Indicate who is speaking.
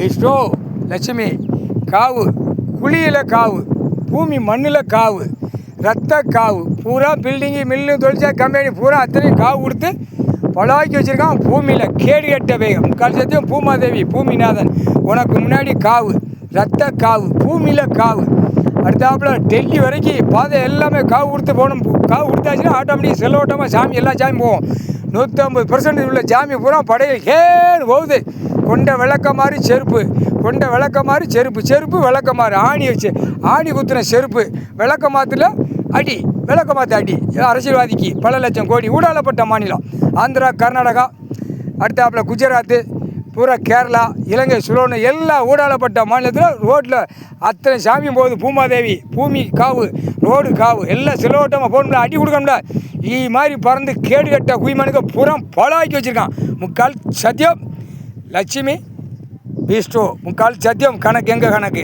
Speaker 1: விஷ்ணு லட்சுமி காவு, குழியில் காவு, பூமி மண்ணில் காவு, ரத்த காவு, பூரா பில்டிங்கு மில்லு தொழிற்சா கம்பெனி பூரா அத்தனையும் காவு கொடுத்து பழாக்கி வச்சுருக்கான். பூமியில் கேடு கட்ட வேகம் முக்கால் சத்தியம் பூமாதேவி பூமிநாதன் உனக்கு முன்னாடி காவு, ரத்த காவு, பூமியில் காவு. அடுத்தாப்புல டெல்லி வரைக்கும் பாதை எல்லாமே காவு கொடுத்து போகணும். காவு கொடுத்தாச்சுன்னா ஆட்டோமேட்டிக் செல்லோட்டமாக சாமி எல்லா சாமி போகும். 150% உள்ள சாமி பூரா படையில் கேடு போகுது. கொண்ட விளக்க மாதிரி செருப்பு, கொண்ட விளக்க மாதிரி செருப்பு, செருப்பு விளக்க மாதிரி ஆணி வச்சு ஆணி குத்துன செருப்பு விளக்க மாத்தில் அடி, விளக்க மாற்ற அடி. அரசியல்வாதிக்கு பல லட்சம் கோடி ஊடாலப்பட்ட மாநிலம் ஆந்திரா, கர்நாடகா, அடுத்தாப்புல குஜராத்து, பூரா கேரளா, இலங்கை, சுலோனு எல்லா ஊடாலப்பட்ட மாநிலத்தில் ரோட்டில் அத்தனை சாமியும் போகுது. பூமாதேவி பூமி காவு, ரோடு காவு, எல்லாம் சிலோட்டமாக போகணும்ல, அடி கொடுக்கணும்ல. மாதிரி பறந்து கேடு கட்ட குய்மனுக்கு புறம் பழாக்கி வச்சுருக்கான். முக்கால் சத்தியம் லட்சுமி விஷ்ணு, முக்கால் சத்தியம் கணக்கு எங்கள் கணக்கு.